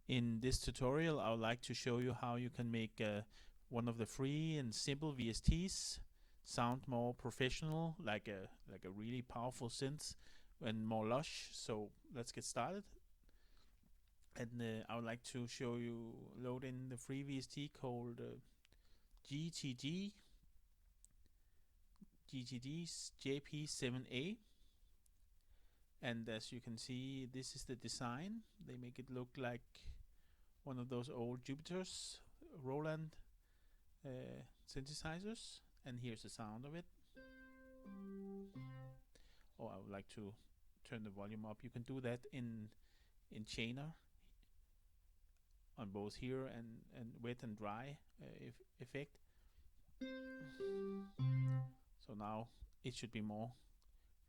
In this tutorial, I would like to show you how you can make one of the free and simple VSTs sound more professional, like a really powerful synth and more lush. So let's get started. And I would like to show you load in the free VST called GTG GTG's JP7A. And as you can see, this is the design. They make it look like one of those old Jupiters, Roland synthesizers. And here's the sound of it. Oh, I would like to turn the volume up. You can do that in chainer on both here and wet and dry effect. So now it should be more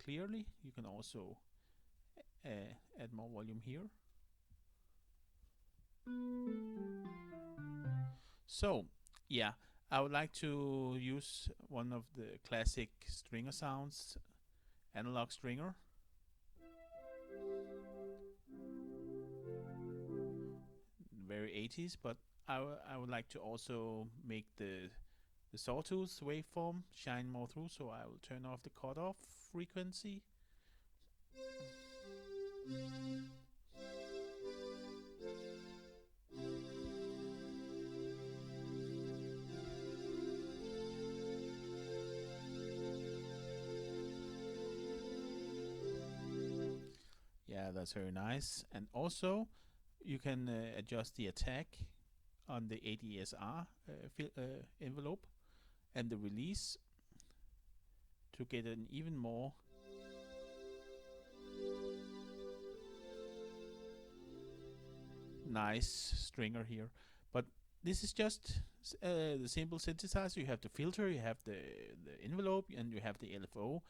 clearly. You can also add more volume here. So yeah, I would like to use one of the classic stringer sounds, analog stringer. Very 80s, but I would like to also make the sawtooth waveform shine more through, so I will turn off the cutoff frequency. Yeah, that's very nice. And also you can adjust the attack on the ADSR envelope and the release to get an even more nice stringer here. But this is just the simple synthesizer. You have the filter, you have the envelope, and you have the LFO,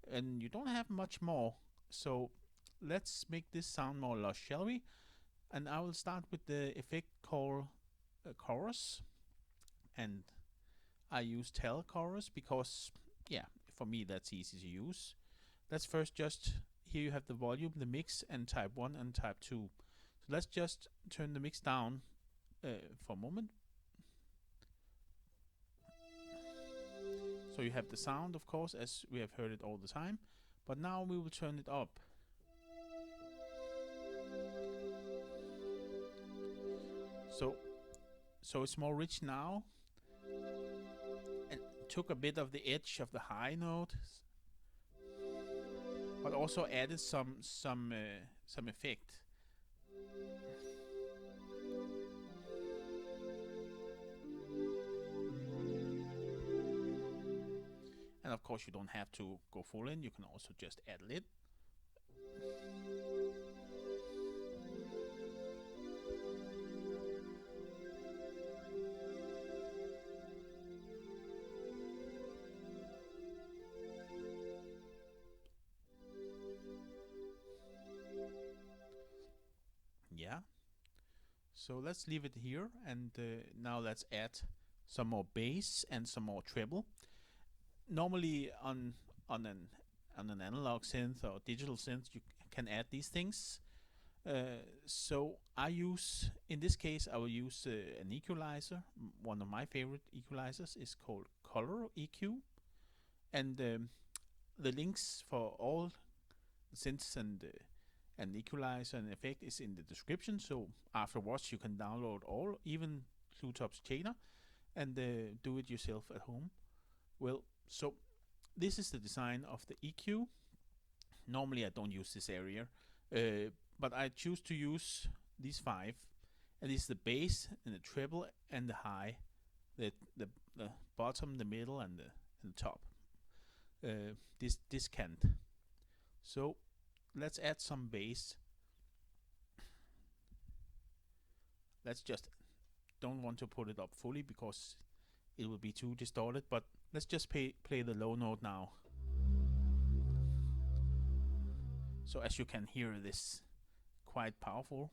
and you don't have much more. So let's make this sound more lush, shall we? And I will start with the effect called chorus, and I use tell chorus because, yeah, for me that's easy to use. Let's first just, here you have the volume, the mix, and type 1 and type 2. So let's just turn the mix down for a moment. So you have the sound, of course, as we have heard it all the time, but now we will turn it up. So it's more rich now, and took a bit of the edge of the high note, but also added some effect. And of course you don't have to go full in, you can also just add a little. Yeah. So let's leave it here, and now let's add some more bass and some more treble. Normally on an analog synth or digital synth you can add these things. So I use, in this case I will use an equalizer. One of my favorite equalizers is called Color EQ, and the links for all synths and equalizer and effect is in the description, so afterwards you can download all, even Clutop's chainer, and do it yourself at home. Well, so this is the design of the EQ. Normally I don't use this area, but I choose to use these 5, and this is the bass and the treble and the high, the bottom, the middle, and the top. This can't. So let's add some bass. Let's just, don't want to put it up fully because it will be too distorted, but let's just play the low note now. So as you can hear, this quite powerful.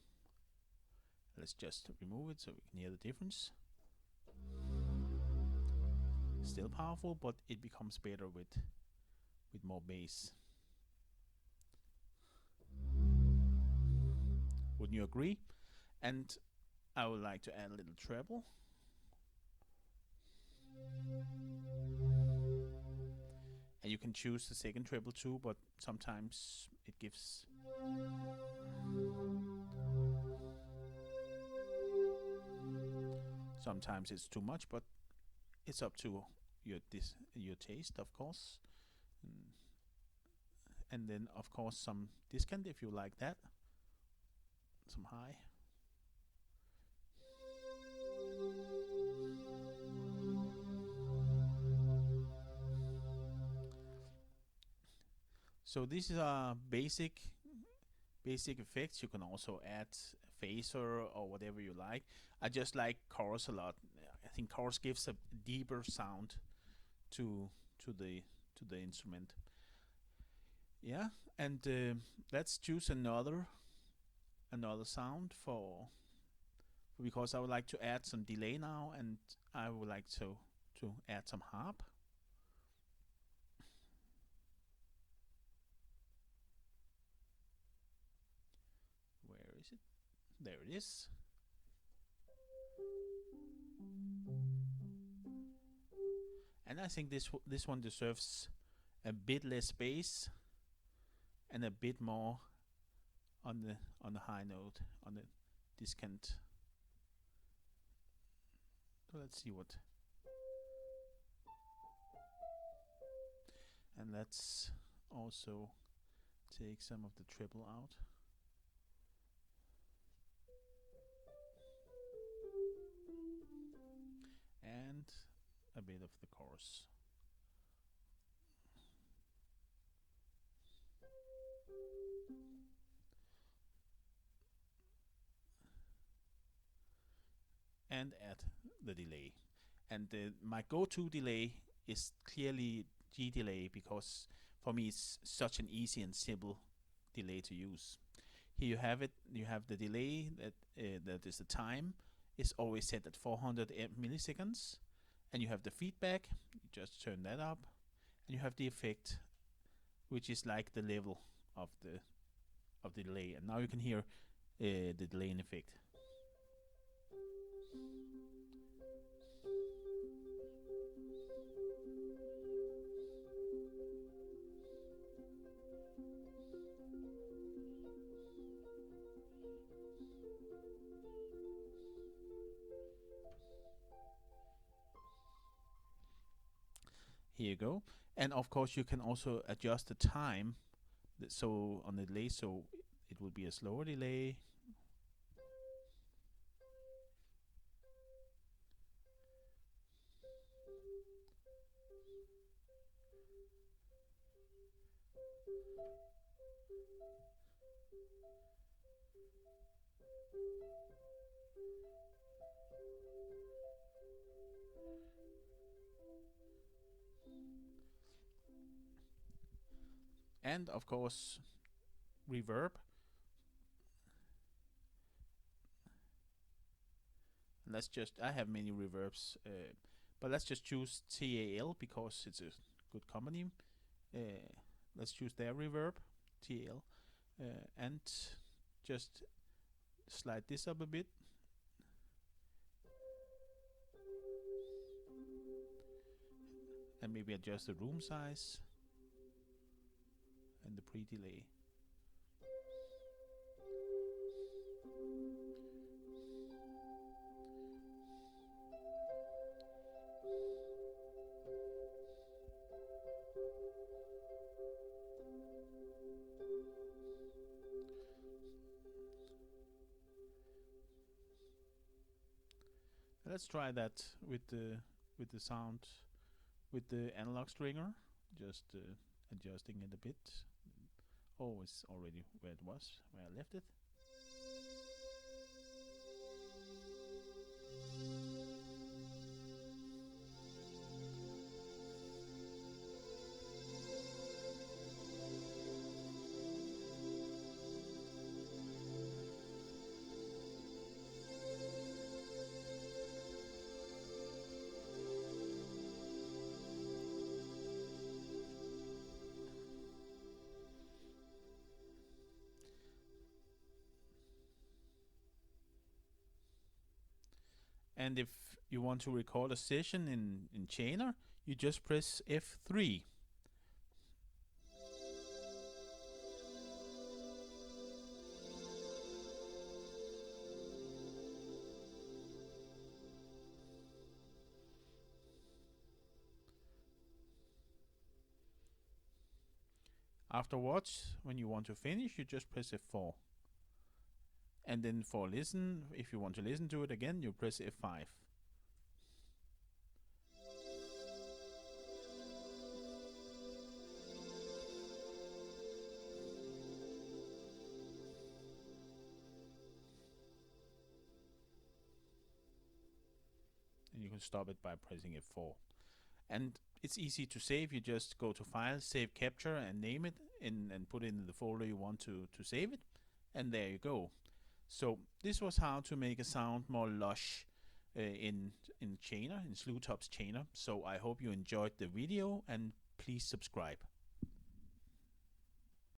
Let's just remove it so we can hear the difference. Still powerful, but it becomes better with more bass. Wouldn't you agree? And I would like to add a little treble. And you can choose the second treble too, but sometimes it gives. Sometimes it's too much, but it's up to your taste, of course. And then, of course, some discant if you like that. Some high. So these are basic effects. You can also add phaser or whatever you like. I just like chorus a lot. I think chorus gives a deeper sound to the instrument. Yeah, and let's choose another sound for because I would like to add some delay now, and I would like to add some harp. Where is it? There it is. And I think this one deserves a bit less bass and a bit more on the high note, on the discant. So let's see what. And let's also take some of the treble out. And a bit of the chorus. And add the delay. And my go-to delay is clearly G delay, because for me it's such an easy and simple delay to use. Here you have it. You have the delay that is the time is always set at 400 milliseconds, and you have the feedback. You just turn that up, and you have the effect, which is like the level of the delay. And now you can hear the delay in effect. Here you go. And of course you can also adjust the time, so on the delay, so it will be a slower delay. And of course reverb. Let's just, I have many reverbs, but let's just choose TAL because it's a good company. Let's choose their reverb, TAL, and just slide this up a bit. And maybe adjust the room size and the pre-delay. Let's try that with the sound with the analog stringer, just adjusting it a bit. Oh, it's already where it was, where I left it. And if you want to record a session in Chainer, you just press F3. Afterwards, when you want to finish, you just press F4. And then for listen, if you want to listen to it again, you press F5. And you can stop it by pressing F4. And it's easy to save. You just go to File, Save Capture, and name it, and put it in the folder you want to save it. And there you go. So this was how to make a sound more lush in Chainer, in Slutop's Chainer. So I hope you enjoyed the video, and please subscribe.